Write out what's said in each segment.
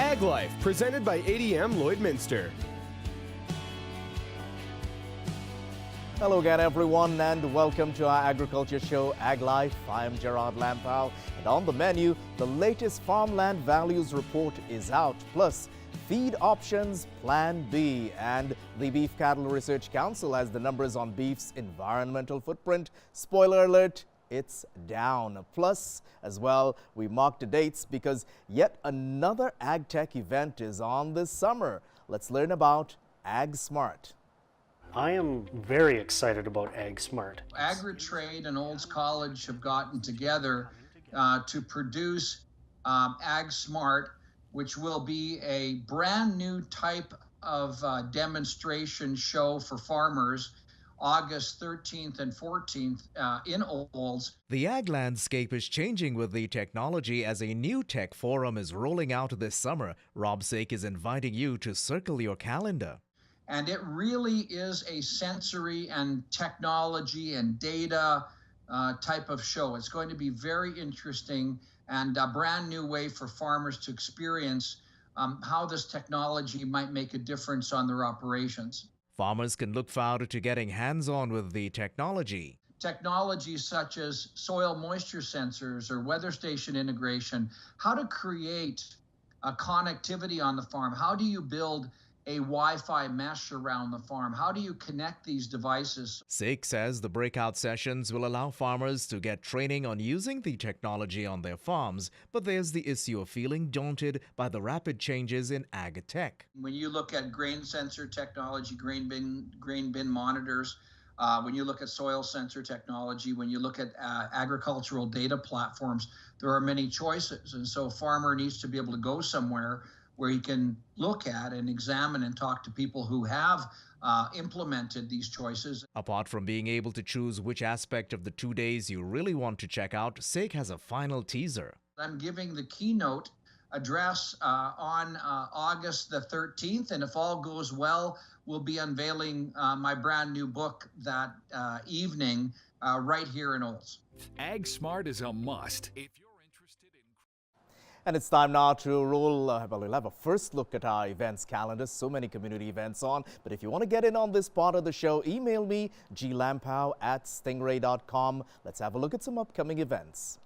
Ag Life, presented by ADM Lloydminster. Hello again, everyone, and welcome to our agriculture show, Ag Life. I am Gerard Lampow, and on the menu, the latest Farmland Values Report is out, plus feed options Plan B, and the Beef Cattle Research Council has the numbers on beef's environmental footprint. Spoiler alert, it's down. Plus, as well, we mark the dates because yet another ag tech event is on this summer. Let's learn about AgSmart. I am very excited about AgSmart. AgriTrade and Olds College have gotten together to produce AgSmart, which will be a brand new type of demonstration show for farmers, August 13th and 14th in Olds. The ag landscape is changing with the technology as a new tech forum is rolling out this summer. Rob Saik is inviting you to circle your calendar. And it really is a sensory and technology and data type of show. It's going to be very interesting and a brand new way for farmers to experience how this technology might make a difference on their operations. Farmers can look forward to getting hands-on with the technology. Technologies such as soil moisture sensors or weather station integration, how to create a connectivity on the farm, how do you build a Wi-Fi mesh around the farm? How do you connect these devices? Saik says the breakout sessions will allow farmers to get training on using the technology on their farms, but there's the issue of feeling daunted by the rapid changes in ag tech. When you look at grain sensor technology, grain bin monitors, when you look at soil sensor technology, when you look at agricultural data platforms, there are many choices. And so a farmer needs to be able to go somewhere where he can look at and examine and talk to people who have implemented these choices. Apart from being able to choose which aspect of the 2 days you really want to check out, Saik has a final teaser. I'm giving the keynote address on August the 13th, and if all goes well, we'll be unveiling my brand new book that evening right here in Olds. AgSmart is a must. And it's time now to roll, well, we'll have a first look at our events calendar. So many community events on. But if you want to get in on this part of the show, email me, glampow@stingray.com. Let's have a look at some upcoming events.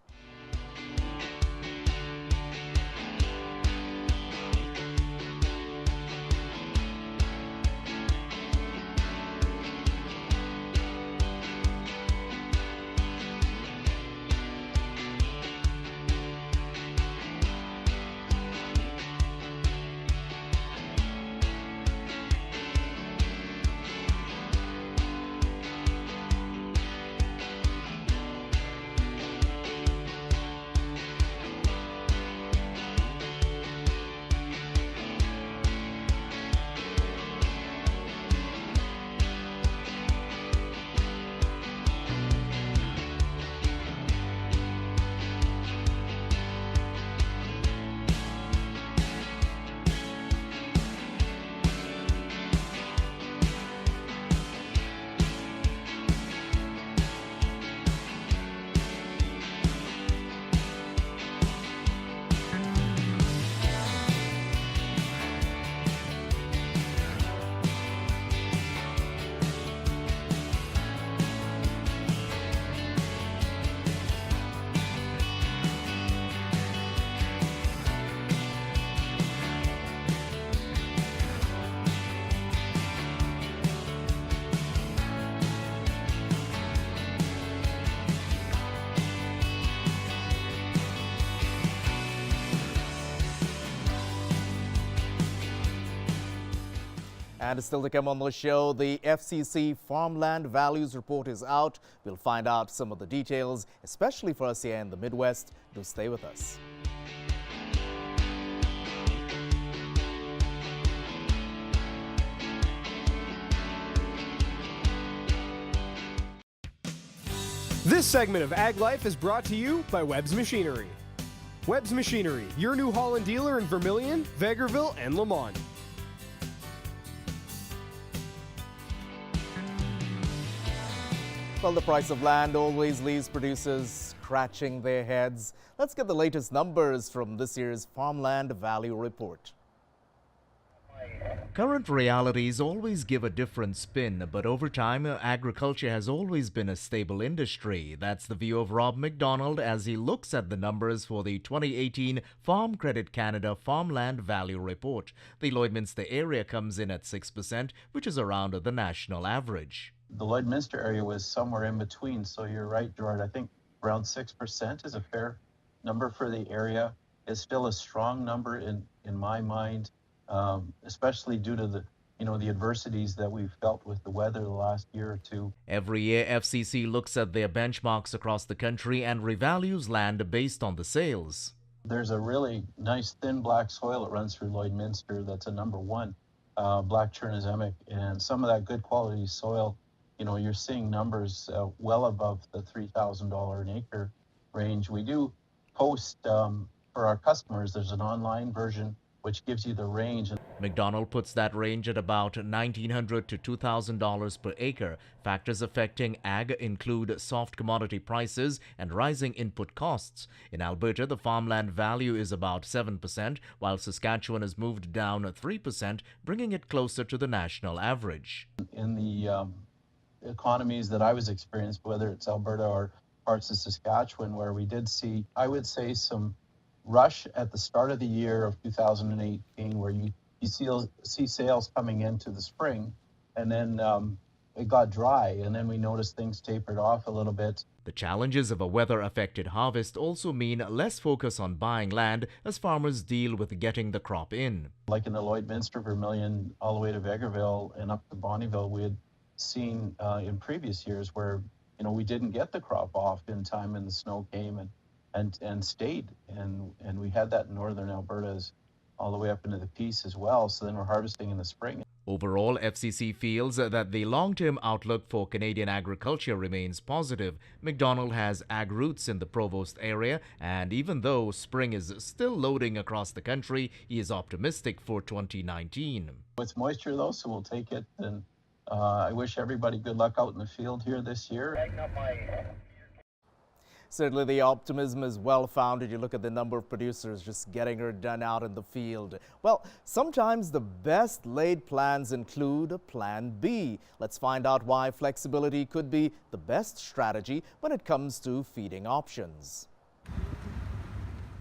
And still to come on the show, the FCC Farmland Values Report is out. We'll find out some of the details, especially for us here in the Midwest. Do stay with us. This segment of Ag Life is brought to you by Webb's Machinery. Webb's Machinery, your New Holland dealer in Vermilion, Vegreville, and Lamont. Well, the price of land always leaves producers scratching their heads? Let's get the latest numbers from this year's Farmland Value Report. Current realities always give a different spin, but over time, agriculture has always been a stable industry. That's the view of Rob McDonald as he looks at the numbers for the 2018 Farm Credit Canada Farmland Value Report. The Lloydminster area comes in at 6%, which is around the national average. The Lloydminster area was somewhere in between, so you're right, Gerard. I think around 6% is a fair number for the area. It's still a strong number in my mind. Especially due to the adversities that we've felt with the weather the last year or two. Every year, FCC looks at their benchmarks across the country and revalues land based on the sales. There's a really nice thin black soil that runs through Lloydminster that's a number one, black Chernozemic, and some of that good quality soil, you're seeing numbers well above the $3,000 an acre range. We do post for our customers, there's an online version which gives you the range. McDonald puts that range at about $1,900 to $2,000 per acre. Factors affecting ag include soft commodity prices and rising input costs. In Alberta, the farmland value is about 7%, while Saskatchewan has moved down 3%, bringing it closer to the national average. In the economies that I was experienced, whether it's Alberta or parts of Saskatchewan, where we did see, I would say, some rush at the start of the year of 2018 where you see sales coming into the spring, and then it got dry, and then we noticed things tapered off a little bit. The challenges of a weather-affected harvest also mean less focus on buying land as farmers deal with getting the crop in. Like in the Lloydminster, Vermilion, all the way to Vegreville and up to Bonnyville, we had seen in previous years where we didn't get the crop off in time and the snow came and stayed, and we had that in northern Alberta all the way up into the Peace as well, so then we're harvesting in the spring. Overall, FCC feels that the long-term outlook for Canadian agriculture remains positive. McDonald has ag roots in the Provost area, and even though spring is still loading across the country, he is optimistic for 2019. It's moisture though, so we'll take it, and I wish everybody good luck out in the field here this year. Certainly the optimism is well-founded. You look at the number of producers just getting her done out in the field. Well, sometimes the best laid plans include a plan B. Let's find out why flexibility could be the best strategy when it comes to feeding options.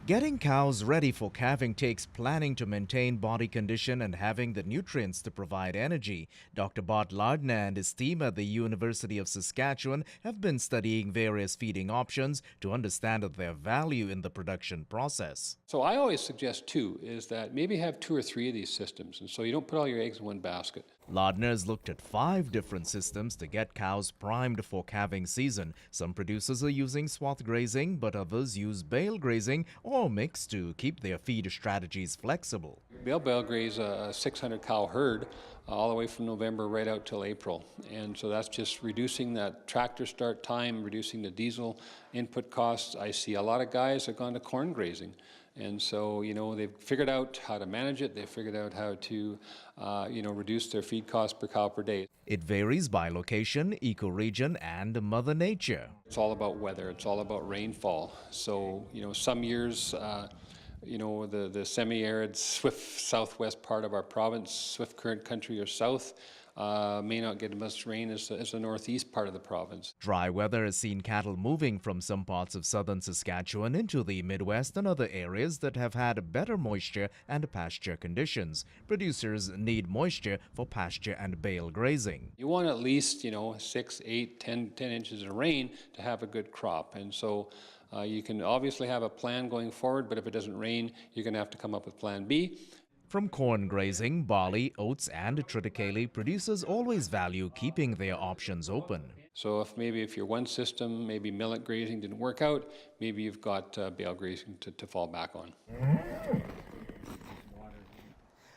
Getting cows ready for calving takes planning to maintain body condition and having the nutrients to provide energy. Dr. Bart Lardner and his team at the University of Saskatchewan have been studying various feeding options to understand their value in the production process. So I always suggest is that maybe have 2 or 3 of these systems, and so you don't put all your eggs in one basket. Lardner has looked at 5 different systems to get cows primed for calving season. Some producers are using swath grazing, but others use bale grazing or mix to keep their feed strategies flexible. Bale graze a 600 cow herd all the way from November right out till April. And so that's just reducing that tractor start time, reducing the diesel input costs. I see a lot of guys have gone to corn grazing. And so, they've figured out how to manage it. They've figured out how to, reduce their feed cost per cow per day. It varies by location, ecoregion, and Mother Nature. It's all about weather. It's all about rainfall. So, some years, the semi-arid swift southwest part of our province, swift current country or south, may not get as much rain as the northeast part of the province. Dry weather has seen cattle moving from some parts of southern Saskatchewan into the Midwest and other areas that have had better moisture and pasture conditions. Producers need moisture for pasture and bale grazing. You want at least, 6, 8, 10 inches of rain to have a good crop. And so you can obviously have a plan going forward, but if it doesn't rain, you're going to have to come up with plan B. From corn grazing, barley, oats, and triticale, producers always value keeping their options open. So if your one system, maybe millet grazing didn't work out, maybe you've got bale grazing to fall back on.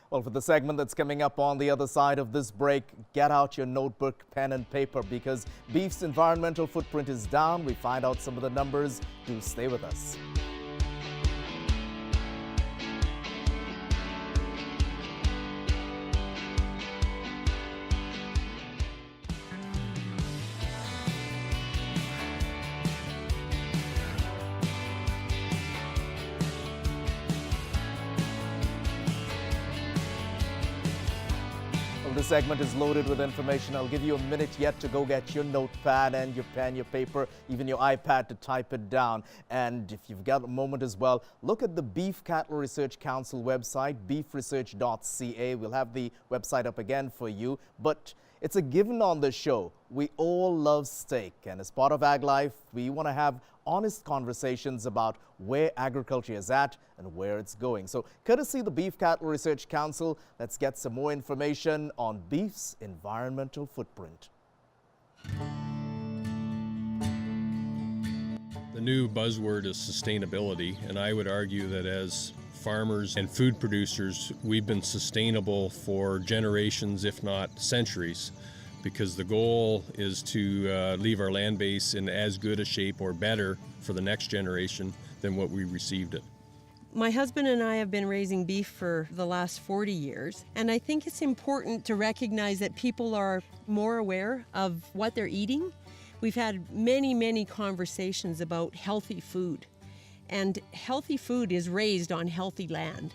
Well, for the segment that's coming up on the other side of this break, get out your notebook, pen and paper, because beef's environmental footprint is down. We find out some of the numbers. Do stay with us. This segment is loaded with information. I'll give you a minute yet to go get your notepad and your pen, your paper, even your iPad to type it down. And if you've got a moment as well, look at the Beef Cattle Research Council website, beefresearch.ca. We'll have the website up again for you. But it's a given on the show. We all love steak, and as part of Ag Life, we want to have honest conversations about where agriculture is at and where it's going. So, courtesy the Beef Cattle Research Council, let's get some more information on beef's environmental footprint. The new buzzword is sustainability, and I would argue that as farmers and food producers, we've been sustainable for generations, if not centuries, because the goal is to leave our land base in as good a shape or better for the next generation than what we received it. My husband and I have been raising beef for the last 40 years, and I think it's important to recognize that people are more aware of what they're eating. We've had many conversations about healthy food. And healthy food is raised on healthy land.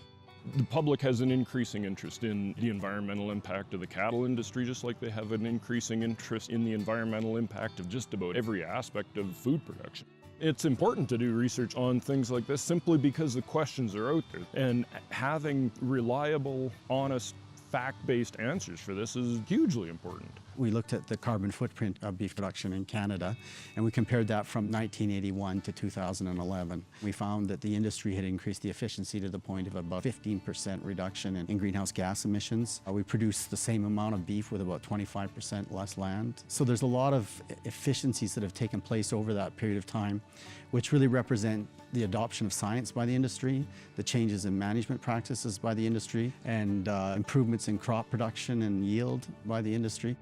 The public has an increasing interest in the environmental impact of the cattle industry, just like they have an increasing interest in the environmental impact of just about every aspect of food production. It's important to do research on things like this simply because the questions are out there, and having reliable, honest, fact-based answers for this is hugely important. We looked at the carbon footprint of beef production in Canada, and we compared that from 1981 to 2011. We found that the industry had increased the efficiency to the point of about 15% reduction in greenhouse gas emissions. We produced the same amount of beef with about 25% less land. So there's a lot of efficiencies that have taken place over that period of time, which really represent the adoption of science by the industry, the changes in management practices by the industry, and improvements in crop production and yield by the industry.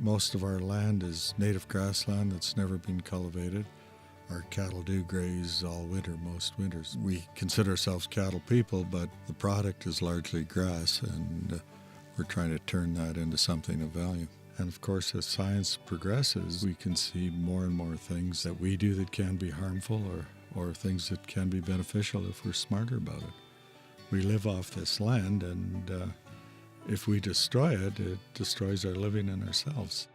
Most of our land is native grassland that's never been cultivated. Our cattle do graze all winter, most winters. We consider ourselves cattle people, but the product is largely grass, and we're trying to turn that into something of value. And of course, as science progresses, we can see more and more things that we do that can be harmful or things that can be beneficial if we're smarter about it. We live off this land, and if we destroy it, it destroys our living and ourselves.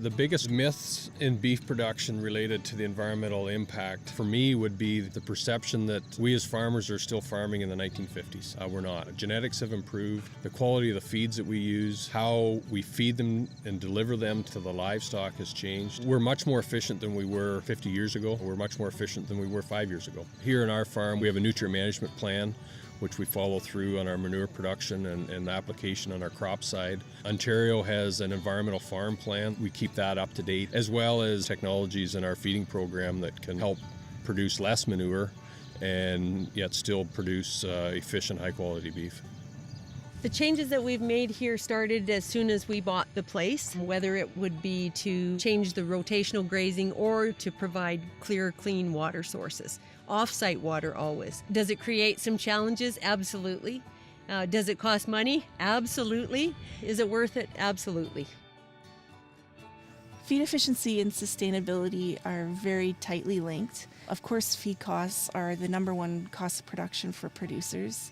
The biggest myths in beef production related to the environmental impact for me would be the perception that we as farmers are still farming in the 1950s. We're not. Genetics have improved. The quality of the feeds that we use, how we feed them and deliver them to the livestock has changed. We're much more efficient than we were 50 years ago. We're much more efficient than we were 5 years ago. Here in our farm, we have a nutrient management plan which we follow through on our manure production and application on our crop side. Ontario has an environmental farm plan. We keep that up to date, as well as technologies in our feeding program that can help produce less manure and yet still produce efficient, high-quality beef. The changes that we've made here started as soon as we bought the place, whether it would be to change the rotational grazing or to provide clear, clean water sources. Off-site water always. Does it create some challenges? Absolutely. Does it cost money? Absolutely. Is it worth it? Absolutely. Feed efficiency and sustainability are very tightly linked. Of course, feed costs are the #1 cost of production for producers.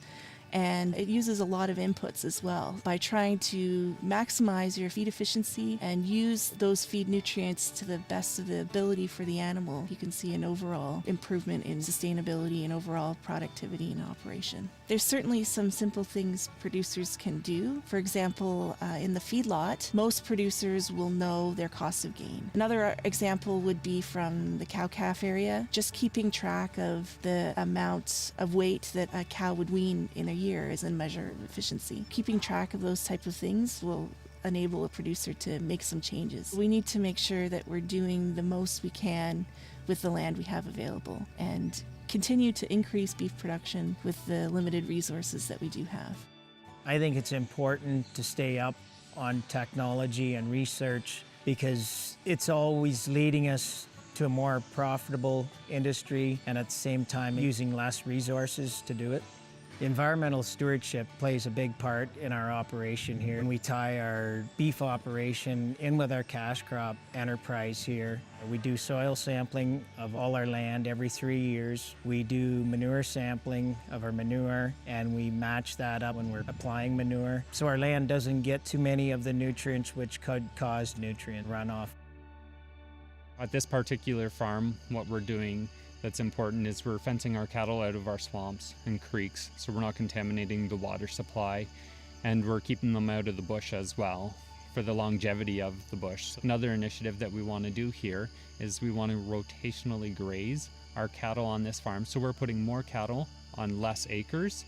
And it uses a lot of inputs as well. By trying to maximize your feed efficiency and use those feed nutrients to the best of the ability for the animal, you can see an overall improvement in sustainability and overall productivity in operation. There's certainly some simple things producers can do. For example, in the feedlot, most producers will know their cost of gain. Another example would be from the cow-calf area, just keeping track of the amount of weight that a cow would wean in a year is a measure of efficiency. Keeping track of those type of things will enable a producer to make some changes. We need to make sure that we're doing the most we can with the land we have available and continue to increase beef production with the limited resources that we do have. I think it's important to stay up on technology and research because it's always leading us to a more profitable industry and at the same time using less resources to do it. Environmental stewardship plays a big part in our operation here, and we tie our beef operation in with our cash crop enterprise here. We do soil sampling of all our land every 3 years. We do manure sampling of our manure, and we match that up when we're applying manure, so our land doesn't get too many of the nutrients which could cause nutrient runoff. At this particular farm, what we're doing that's important is we're fencing our cattle out of our swamps and creeks, so we're not contaminating the water supply, and we're keeping them out of the bush as well for the longevity of the bush. Another initiative that we want to do here is we want to rotationally graze our cattle on this farm, so we're putting more cattle on less acres,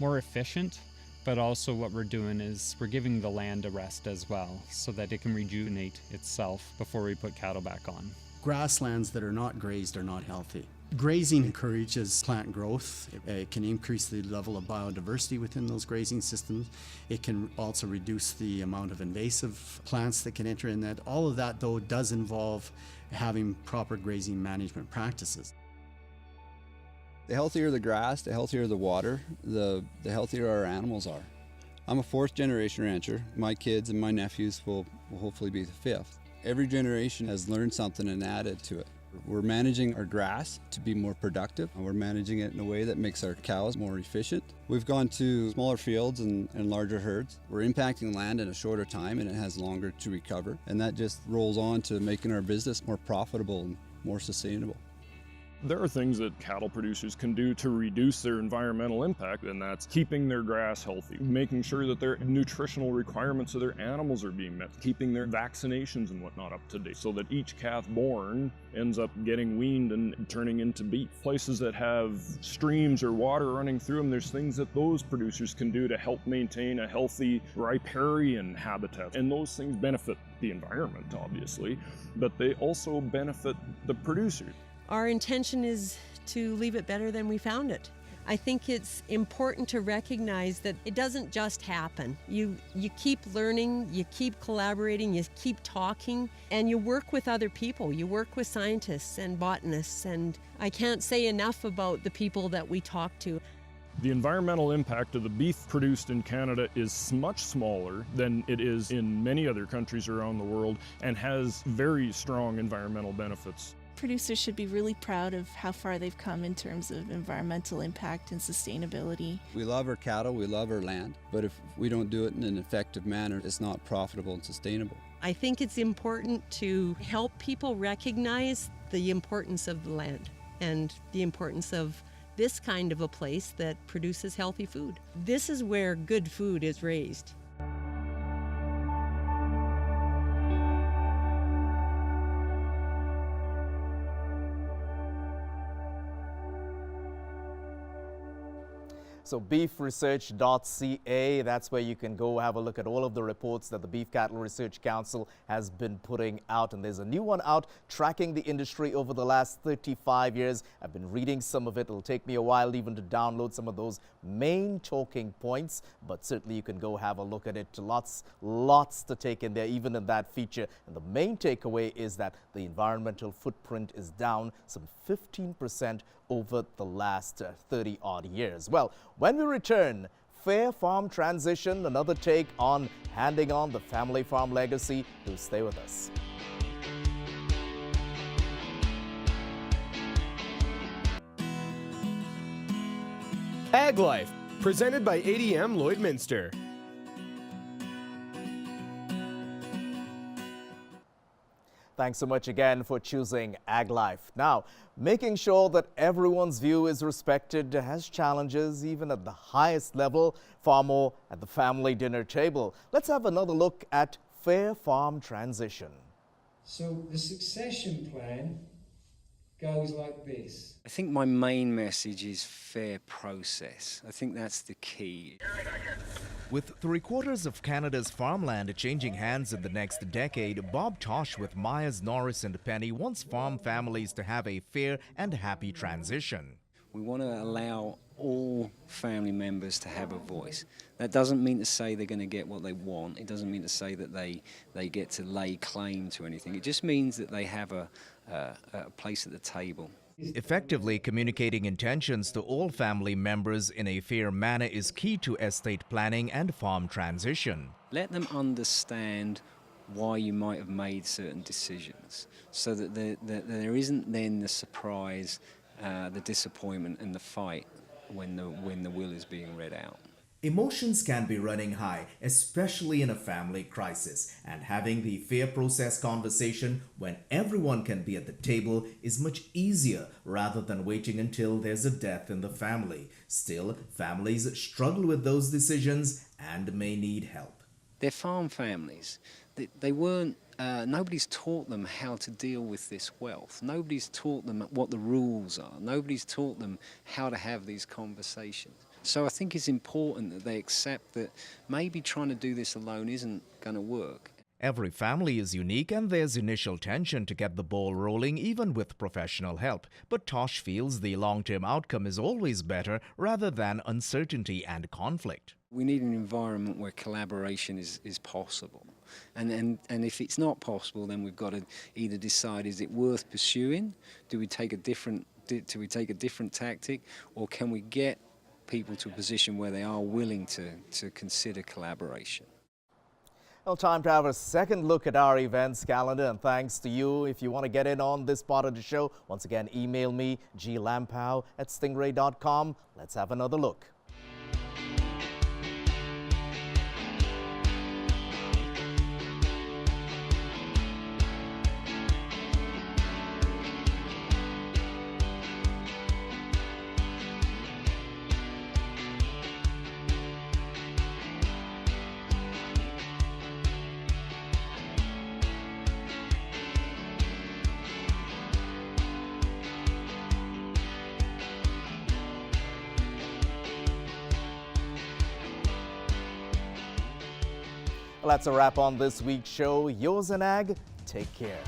more efficient, but also what we're doing is we're giving the land a rest as well so that it can rejuvenate itself before we put cattle back on. Grasslands that are not grazed are not healthy. Grazing encourages plant growth. It can increase the level of biodiversity within those grazing systems. It can also reduce the amount of invasive plants that can enter in that. All of that, though, does involve having proper grazing management practices. The healthier the grass, the healthier the water, the healthier our animals are. I'm a 4th generation rancher. My kids and my nephews will hopefully be the 5th. Every generation has learned something and added to it. We're managing our grass to be more productive, and we're managing it in a way that makes our cows more efficient. We've gone to smaller fields and larger herds. We're impacting land in a shorter time, and it has longer to recover, and that just rolls on to making our business more profitable and more sustainable. There are things that cattle producers can do to reduce their environmental impact, and that's keeping their grass healthy, making sure that their nutritional requirements of their animals are being met, keeping their vaccinations and whatnot up to date, so that each calf born ends up getting weaned and turning into beef. Places that have streams or water running through them, there's things that those producers can do to help maintain a healthy riparian habitat. And those things benefit the environment, obviously, but they also benefit the producers. Our intention is to leave it better than we found it. I think it's important to recognize that it doesn't just happen. You keep learning, you keep collaborating, you keep talking, and you work with other people. You work with scientists and botanists, and I can't say enough about the people that we talk to. The environmental impact of the beef produced in Canada is much smaller than it is in many other countries around the world and has very strong environmental benefits. Producers should be really proud of how far they've come in terms of environmental impact and sustainability. We love our cattle, we love our land, but if we don't do it in an effective manner, it's not profitable and sustainable. I think it's important to help people recognize the importance of the land and the importance of this kind of a place that produces healthy food. This is where good food is raised. So beefresearch.ca, that's where you can go have a look at all of the reports that the Beef Cattle Research Council has been putting out. And there's a new one out tracking the industry over the last 35 years. I've been reading some of it. It'll take me a while even to download some of those main talking points, but certainly you can go have a look at it. Lots to take in there, even in that feature. And the main takeaway is that the environmental footprint is down some 15% over the last 30-odd years. Well, when we return, fair farm transition, another take on handing on the family farm legacy. Do stay with us. Ag Life, presented by ADM Lloydminster. Thanks so much again for choosing Ag Life. Now, making sure that everyone's view is respected has challenges even at the highest level, far more at the family dinner table. Let's have another look at fair farm transition. So the succession plan goes like this. I think my main message is fair process. I think that's the key. With 3/4 of Canada's farmland changing hands in the next decade, Bob Tosh with Myers, Norris and Penny wants farm families to have a fair and happy transition. We want to allow all family members to have a voice. That doesn't mean to say they're going to get what they want. It doesn't mean to say that they get to lay claim to anything. It just means that they have a place at the table. Effectively communicating intentions to all family members in a fair manner is key to estate planning and farm transition. Let them understand why you might have made certain decisions, so that there isn't then the surprise, the disappointment and the fight when the will is being read out. Emotions can be running high, especially in a family crisis, and having the fair process conversation when everyone can be at the table is much easier rather than waiting until there's a death in the family. Still, families struggle with those decisions and may need help. They're farm families. They weren't, nobody's taught them how to deal with this wealth. Nobody's taught them what the rules are. Nobody's taught them how to have these conversations. So I think it's important that they accept that maybe trying to do this alone isn't going to work. Every family is unique and there's initial tension to get the ball rolling even with professional help. But Tosh feels the long-term outcome is always better rather than uncertainty and conflict. We need an environment where collaboration is possible. And if it's not possible, then we've got to either decide, is it worth pursuing? Do we take a different tactic? Or can we get people to a position where they are willing to consider collaboration? Well, time to have a second look at our events calendar, and thanks to you. If you want to get in on this part of the show, once again, email me, glampow@stingray.com. Let's have another look. Well, that's a wrap on this week's show. Yours in Ag. Take care.